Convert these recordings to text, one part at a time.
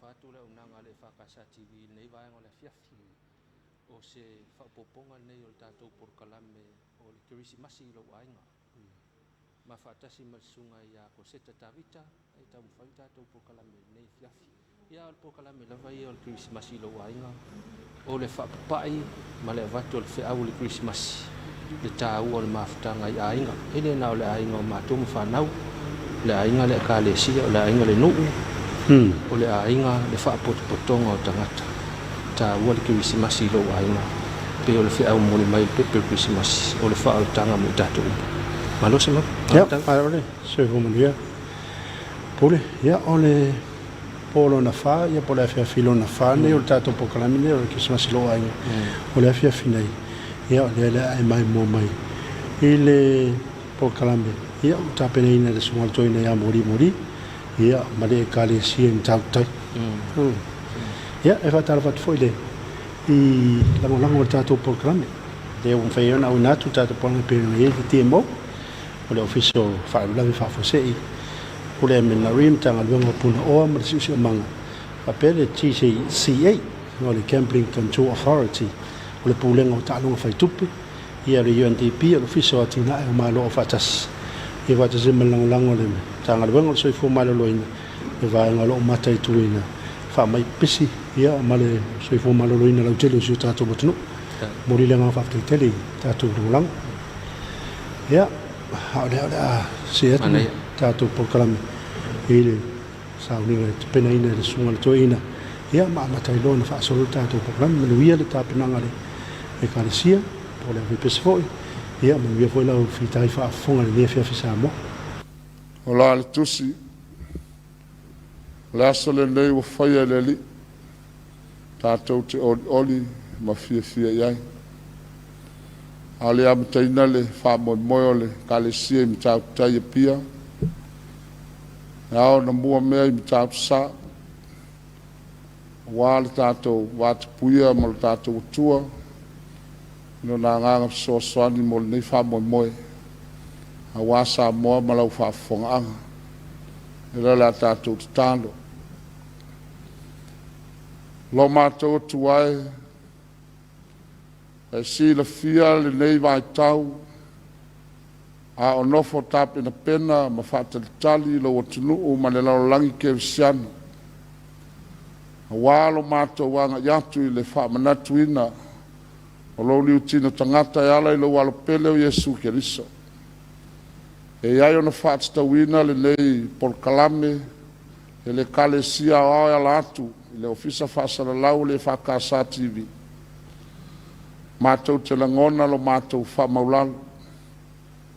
fatu le unanga le EFKS TV nei vai ngole fiafi o se whapoponga nei o tātou porkalame o le Kerisimasi lo ainga. Ma whaatasi masunga ia ko se tatavita e tau mwhai tātou porkalame nei fiafi. Ia o porkalame lava ia o le Kerisimasi lo ainga o le whapapai ma le avatu o le whiau le Kerisimasi. Le tāu o le mawhitanga i ainga. Ele nao le ainga o mātou mwhanau. Le ainga le kālesia o le ainga le nuu. O le ainga le whaapotopotonga o tangata. Ta ua le Kerisimasi lo ainga. Pe o le whiau mo le mai pepe Kerisimasi. O le whaotanga mo tātou. Malo se mau? Ja, ole. Se humanuia. Pule, ja, ole polo na wha, ia po le awhia filo na wha, nei o le tātou pokalamine o le Kerisimasi lo ainga. O le awhia finei. Ia, le ai mai mo mai. I le pokalamine. Ia, o tāpene ina le sungaltoina ia mori. Ia, ma le kālesia in tautai. Ia, e whatara whatu foi le. I lango o tātou porkalame. Le o mwhaiona au nātu tātou porkalame pēna e ki tia mo. O le ofiso whaarulawe whaafosei. O le Missionary tanga luenga puna oa ma le siusi o manga. A pere TCCA, o le Camping Control Authority. O le pūlenga o tālunga whaitupi. Ia le UNDP, o le ofiso atina e o malo o whaatas. E whaatase malangolango le tanga luenga o soifu maloloina. E vaenga lo o matai tuina. Wha mai pisi, ia ma le soifu maloloina lau tele o siu tātou matunu. Mori lenga whaafteitele tātou rangolango. Ia, haole a se atu tātou porkalame. Ele sauninga te pena ina le sunga le toina. Ia ma matai lona whaasolo tātou porkalame. Manuia le tāpenanga le e Kerisimasi. Po le vipese foi. Ia manuia foi lau fitai whaafonga le EFKS Samoa. O la le tusi. Le aso le nei wa whaia le li. Tātou te oli ma fia iai. Ale amtaina le whaamoimoe le Kerisimasi i mtau tai pia. Ao na mua mea i mtau sa. Wā le tātou wātupuia ma le tātou utua. No na nganga soaswani mo le nei whaamoimoe. A wā Samoa ma lau whaafongaanga. E la tātou te tālo. Lo mātou tuai. E si la fia le nei vai tau. A o nofo tape na pena ma whaatalitali lo watunu o ma le laulangi Kerisimasi. A wā lo mātou wanga yatu i le whaamanatuina. O lo liu tino tangata e ala i lo walo pele o Yesu Keriso. E iai ona whaatitawina le nei porkalame. E le Kerisimasi ao e ala atu. I le ofisa whaasalalau le EFKS TV. Mātou te langona lo mātou whamaulalo.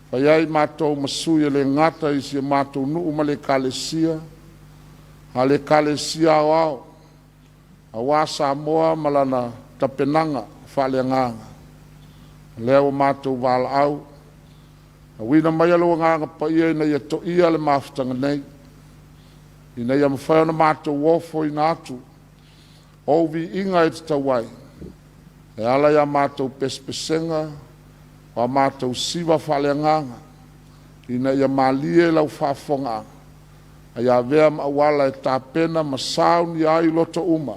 Whaiai mātou masuia le ngata i si mātou nuu ma le Kerisimasi. A le Kerisimasi ao. A wā Samoa malana tapenanga whale nganga. Leo mātou wala au. A wina mai alo nganga pa ia ina ia to ia le mawhitanga nei. Ina ia mawhaiona mātou wofo ina atu. Ovi inga e te tawai. E ala ia mātou pespesenga. Wa mātou siwa whale nganga. Ina ia malie lau whafonga. A ia vea mawala e tāpena masauni ai loto uma.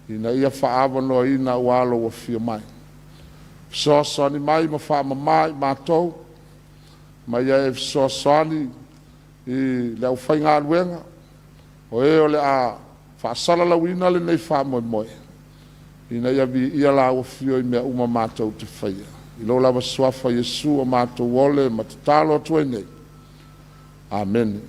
Ina ia whaawano ina walo wa fia mai. Soasani mai ma whaama mai mātou. Ma ia e soasani i leo whainga aluenga. O e o le a whaasala lawina le nei whaamoimoe. Ina ia vi ia la wa fio i mea uma mātou te whaia. I lo lawa swafa Yesu o mātou wole ma te talo atue nei. Amen.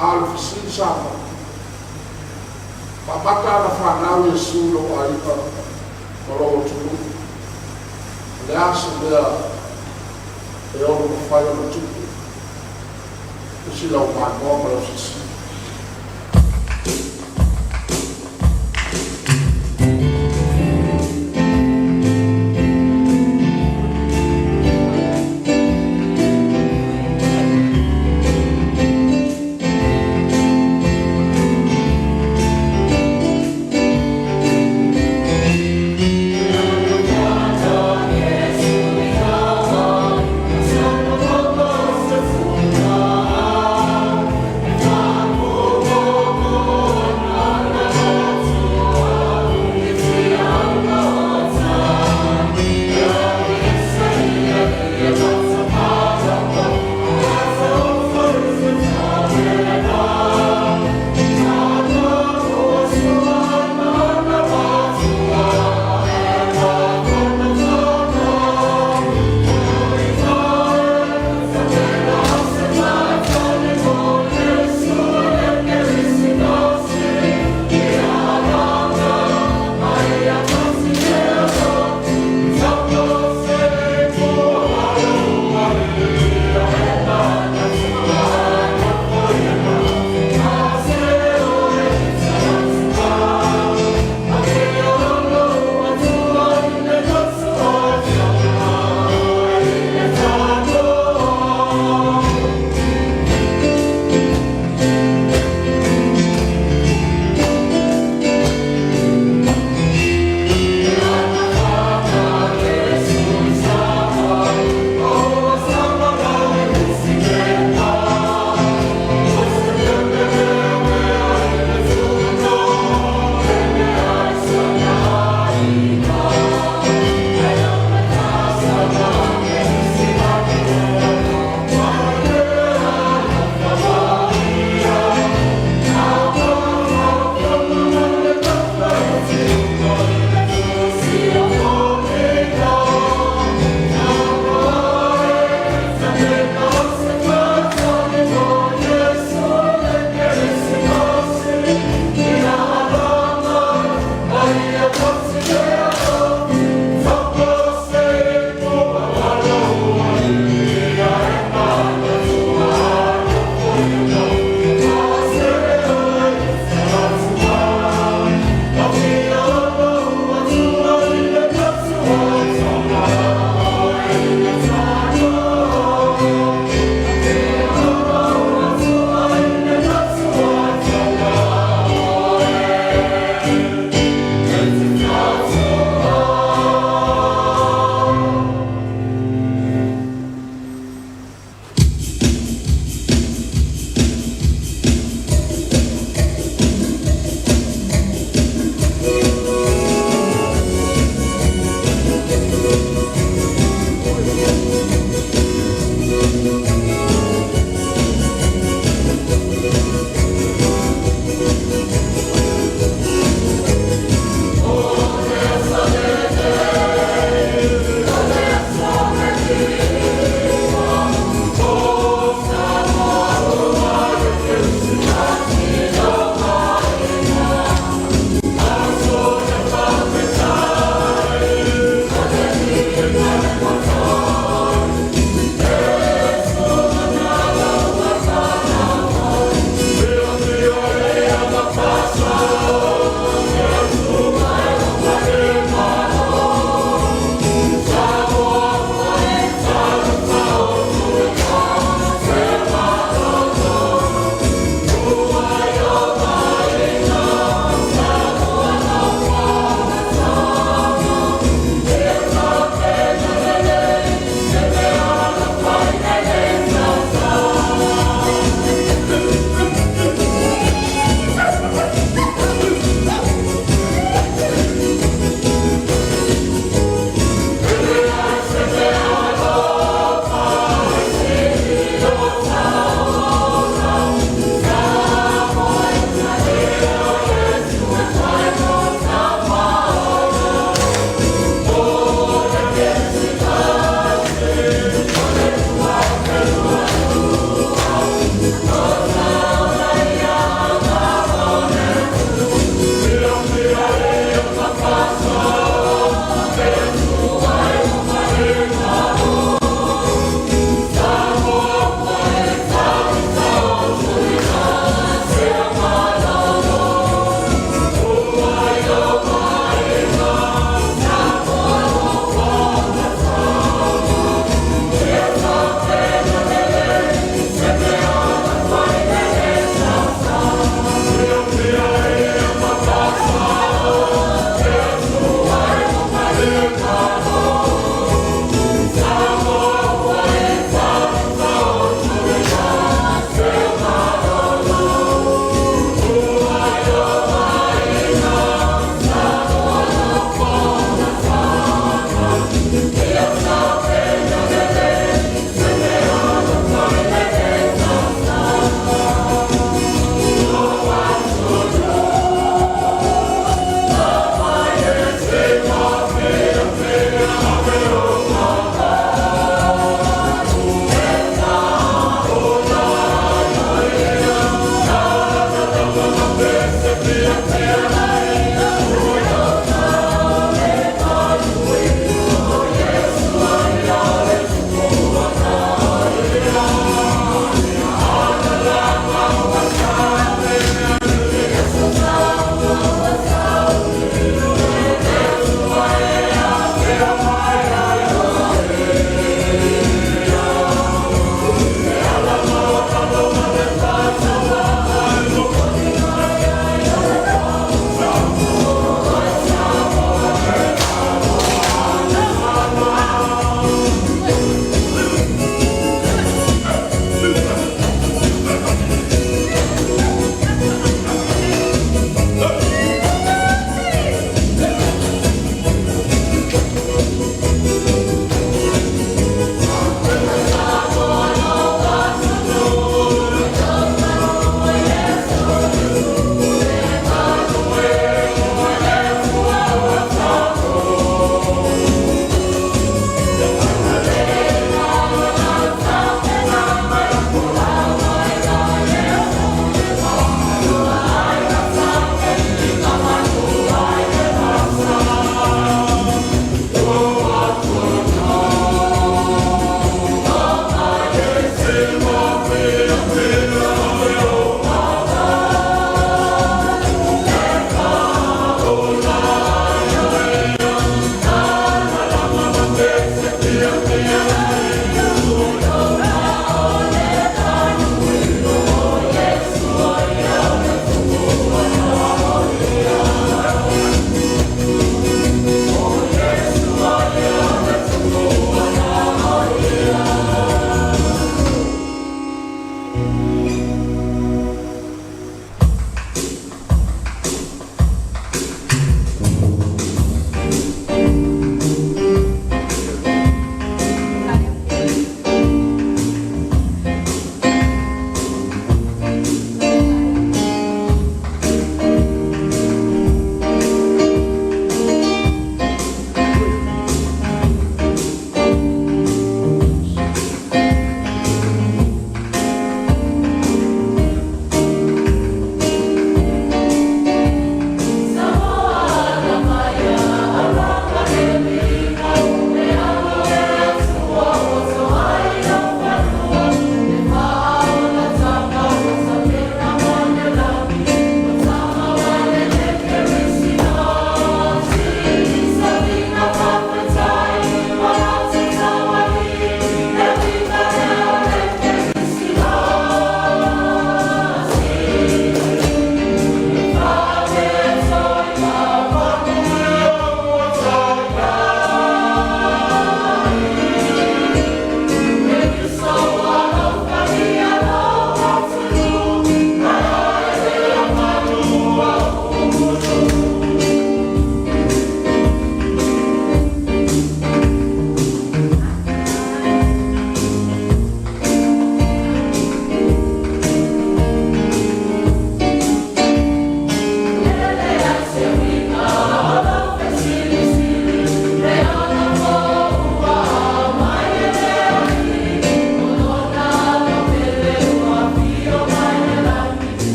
al fisi sama papata na whanau Yesu lo Aiga moro tulu le aso lea e ono na whai ono tuku usi lau mānoa mara fisi. Oh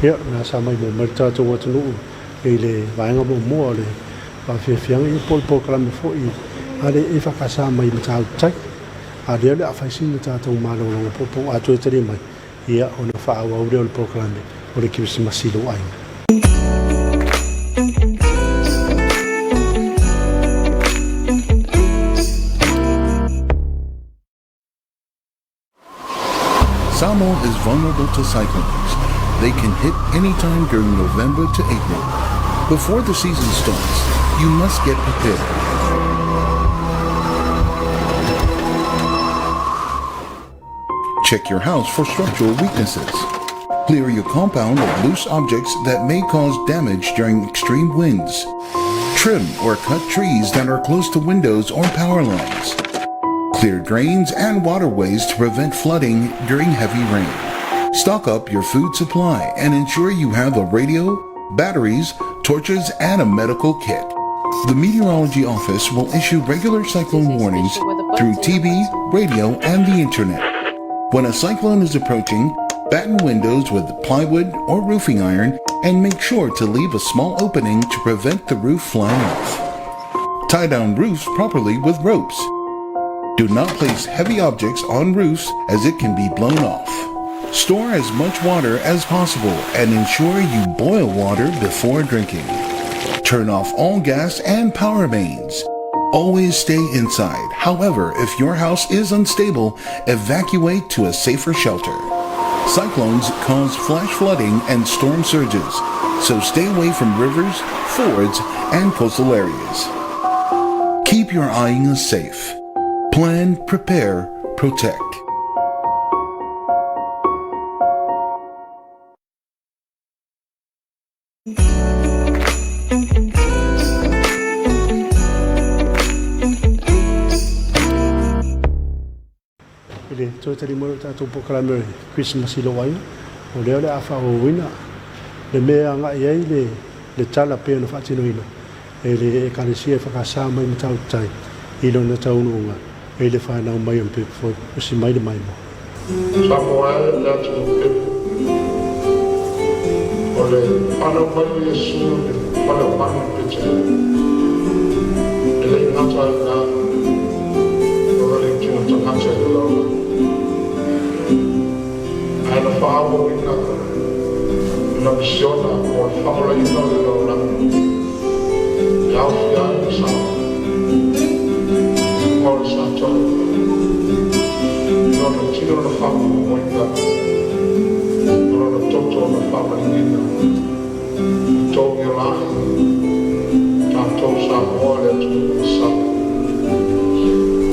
ia na sa mai mo merta to wat no ele vainga mo mo le pa fiang i pol program fo i ale e fa ka sa mai mata tai ale le afa sin ta to malo lo po a to teri mai ia ona fa wa o le program o le Kerisimasi lo ai. Samoa is vulnerable to cyclones. They can hit anytime during November to April. Before the season starts, you must get prepared. Check your house for structural weaknesses. Clear your compound of loose objects that may cause damage during extreme winds. Trim or cut trees that are close to windows or power lines. Clear drains and waterways to prevent flooding during heavy rain. Stock up your food supply and ensure you have a radio, batteries, torches, and a medical kit. The Meteorology Office will issue regular cyclone warnings through TV, radio, and the internet. When a cyclone is approaching, batten windows with plywood or roofing iron and make sure to leave a small opening to prevent the roof flying off. Tie down roofs properly with ropes. Do not place heavy objects on roofs as it can be blown off. Store as much water as possible and ensure you boil water before drinking. Turn off all gas and power mains. Always stay inside. However, if your house is unstable, evacuate to a safer shelter. Cyclones cause flash flooding and storm surges, so stay away from rivers, fords, and coastal areas. Keep your Aiga safe. Plan, prepare, protect. Ele to tari mo ta to program Kerisimasi lo ai o le le afa o wina le mea nga ia le tala pe no fatino ina ele Ekalesia fa ka sa mai mata tai ilo na taunu nga ele fa na mai un pe fo si mai de mai mo Samoa la tu ole ana mai Yesu ana mai pe ele na ta na ole ki na ta na ta ana fa'awa ina na misiona o fa'awa ina le lona yau fia sa o sa to no no tino na fa'awa ina no no toto na fa'awa ina to yo la ta to sa o le tu sa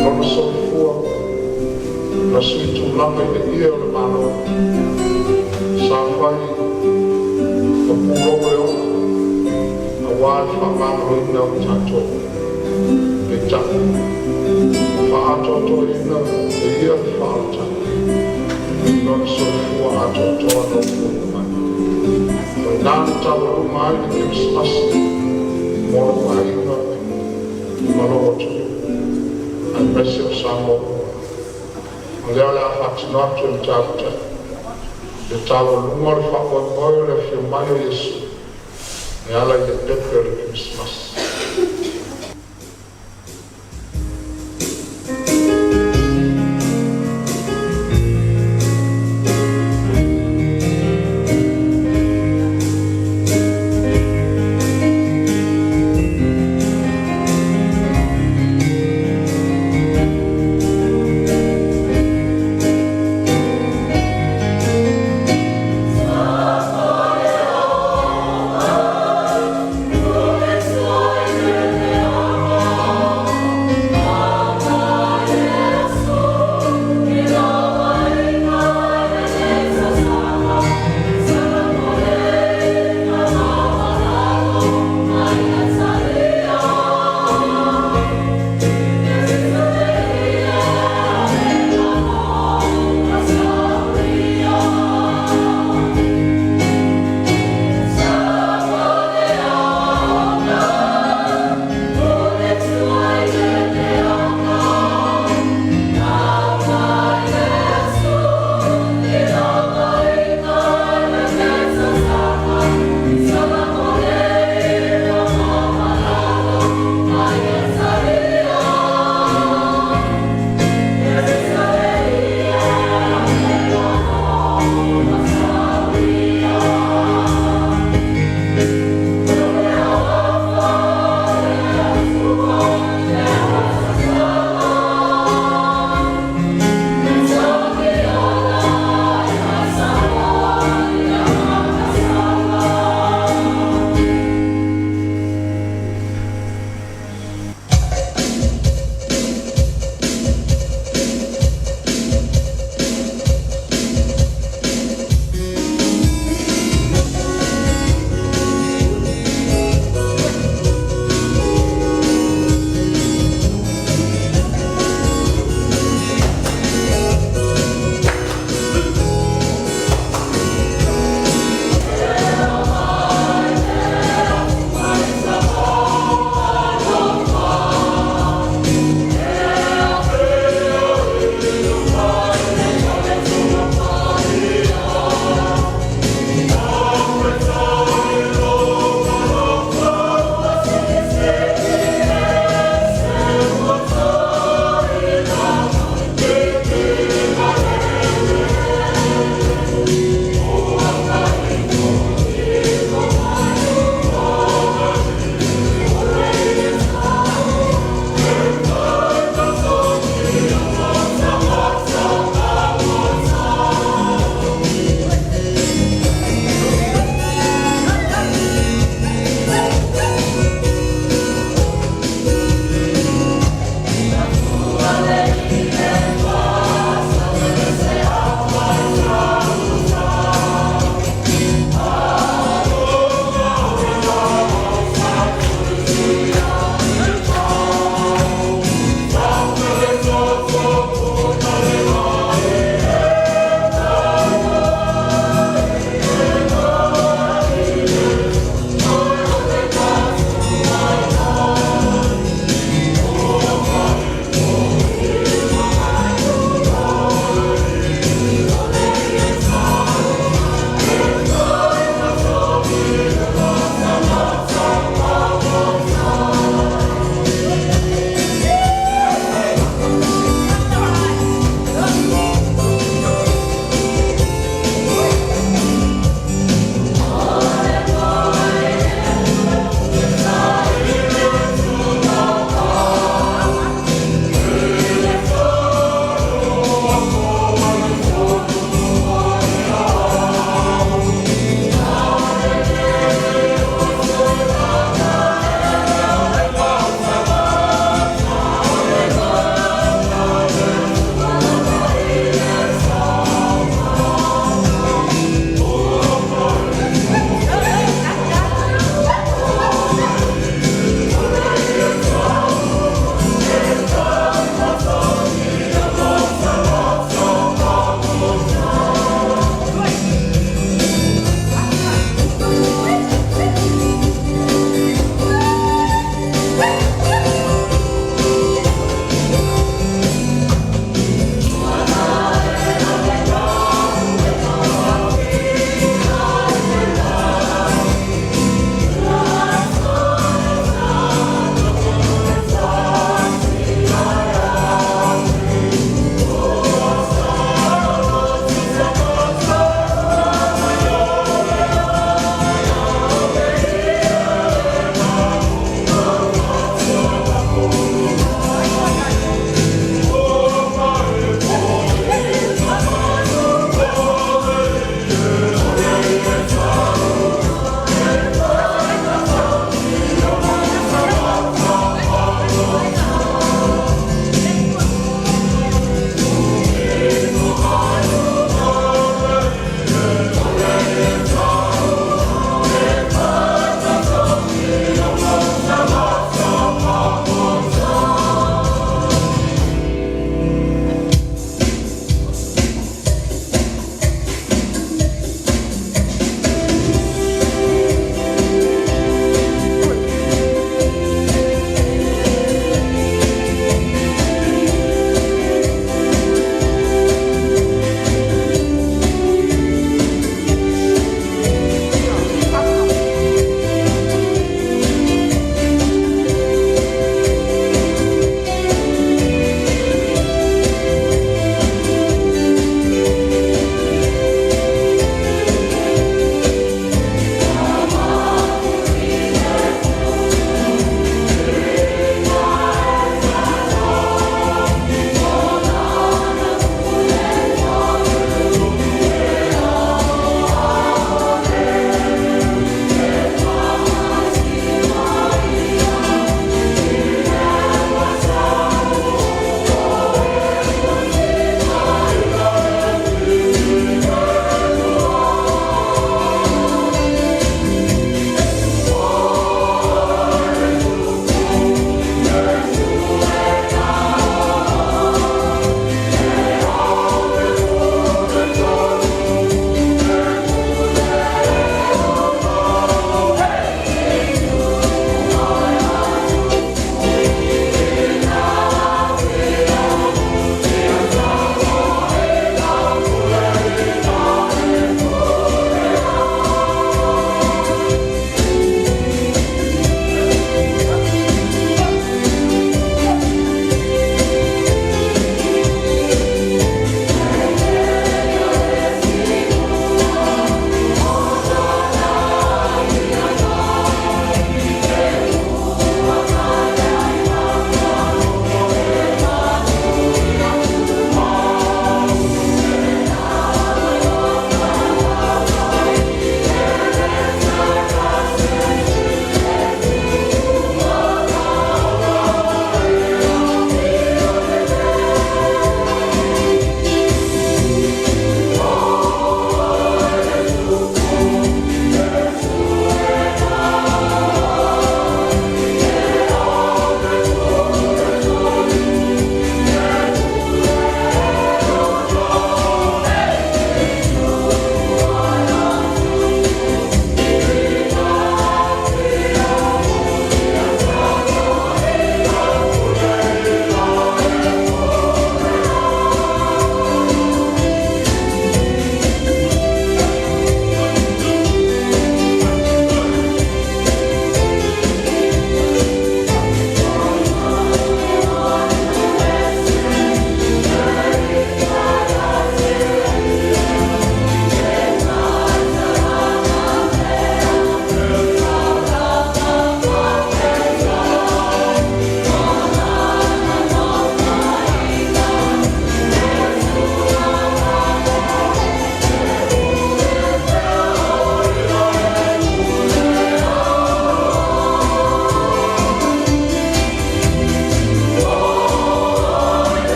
no no so fuwa na sui tu langa i ia o le mano sa whai o puro reo a wāi whamano ina o tato e tato o whaatoto ina e ia o whaata non so fua atoto no puro mai o nāna tawa o mai i Kerisimasi moro mai ina maro o tu an mesi o Samoa Leo la fatinoto il tauta, il tavolo lungo il favore poi le fiumaio Gesù, e alla il pepe il Kerisimasi. Oh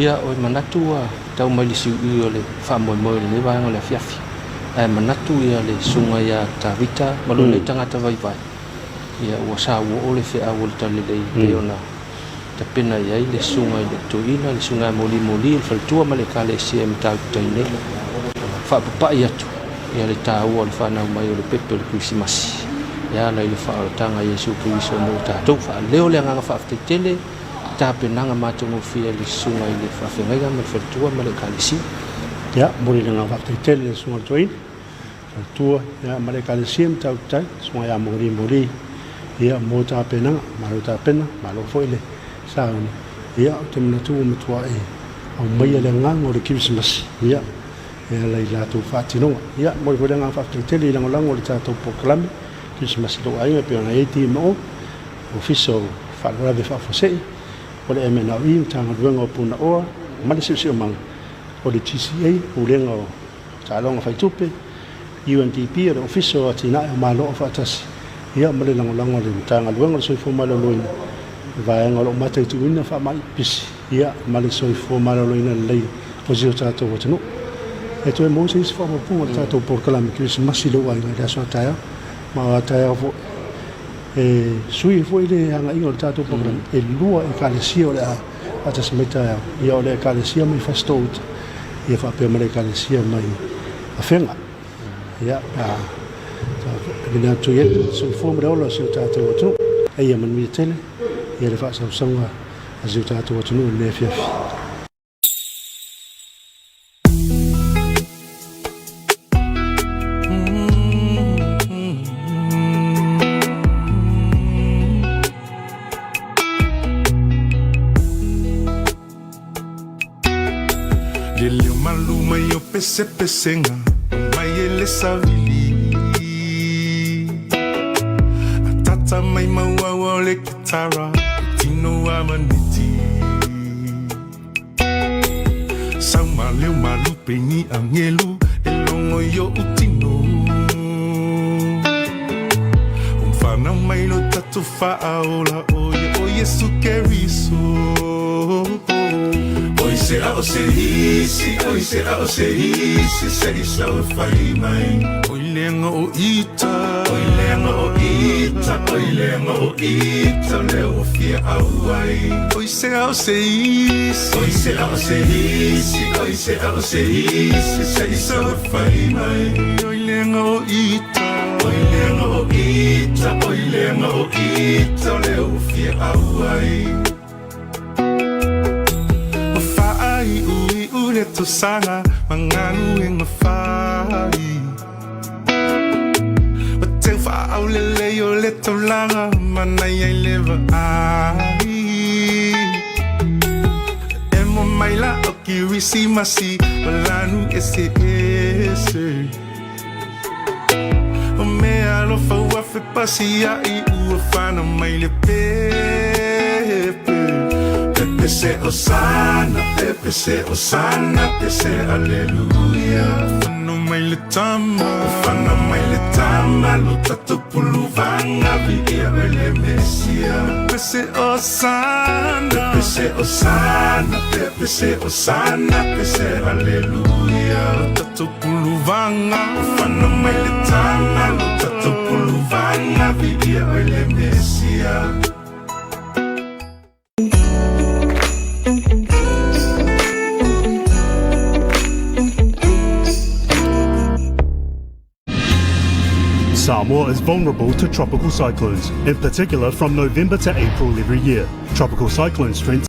ia o manatu a tau mai le siu o le whamoemoe le vaenga le fiafi. Manatu ia le sunga ia tawita malo le tangata vai vai. Ia ua sa ua o le whea o le tale lei pe ona ta pena ia i le sunga i le tuina, le sunga moli moli, le whaltua ma le kale sia mi tau taine. Whapapai atu, ia le tāua le whanau mai o le pepe o le Kerisimasi. Ia lai le whaarotanga Iesu Keriso mo tātou whaaleo le anganga whaafteitele, tā penanga mātungu fia le sunga i le whawhengainga ma le whaltua ma le kale sia. Ia, mori le ngā whaafteitele le sunga tuin, whaltua, ia ma le kale sia mi tau tai, sunga ia mori mori, ia mo tā penanga, maro tā pena, maro foile. Sauni ia o te manatu o matua e au mai le ngang o le Kerisimasi ia lai lātou whātinonga ia mo le ngā whātele i langolango o le tātou poklame Kerisimasi lo ainga pe ona eiti mo ofiso whaalarawe whaafosei o le emena o i tanga ruenga o puna oa ma le sisi o manga o le TCA o lenga o tālonga whaitupe UNDP o le ofiso a tina e malo o whaatasi ia ma le langolango le tanga ruenga o le soifo malo loina vai ngalo matai tu ina fa mai pisi ia male soi fo malo ina lei o zio tato o tenu e tu e mo se fa mo pu tato por kala mi Kerisimasi lo ai ga so taia ma taia fo e sui fo ile anga ingo tato por e lua e kalesia o a ata se meta ia o le kalesia mai fastout ia fa pe male kalesia mai a fenga ia a bina tu ye so fo mo lo so tato o tenu e ia man mi tele ia le whaasausaunga a ziu tātou atunu le fiafi. Le leo maluma yo pese pesenga mai ele savili atata mai maua le kitara Tino amaniti Sama leo malu peni angelu Elongo yo utino Umfana mai lo tatu faaola Oye su keriso Oi será o serisi Oi será o serisi Serisa o fai mai Oi lenga o ita Oi lenga o ita Oi lenga o ita Leo fia auai Oi será o serisi Oi será o serisi Oi será o serisi Serisa o fai mai Oi lenga o ita Oi lenga o ita Oi lenga o ita Leo fia auai Ui ule to sanga manganu en mafai Wateng fa au lele yo le to langa manai ai leva ai Emo maila o Kerisimasi walanu ese O mea lo fa ua fe pasi ai ua fana mai le pepe Pepe se osana, Pepe se osana, Pepe se aleluya. Fano mai le tama, lo tato pulu vanga vigia ele mesia. Pepe se osana, Pepe se osana, Pepe se osana, Pepe se aleluya. Lo tato pulu vanga, fano mai le tama, lo tato pulu vanga vigia ele mesia. Samoa is vulnerable to tropical cyclones, in particular from November to April every year. Tropical cyclone strength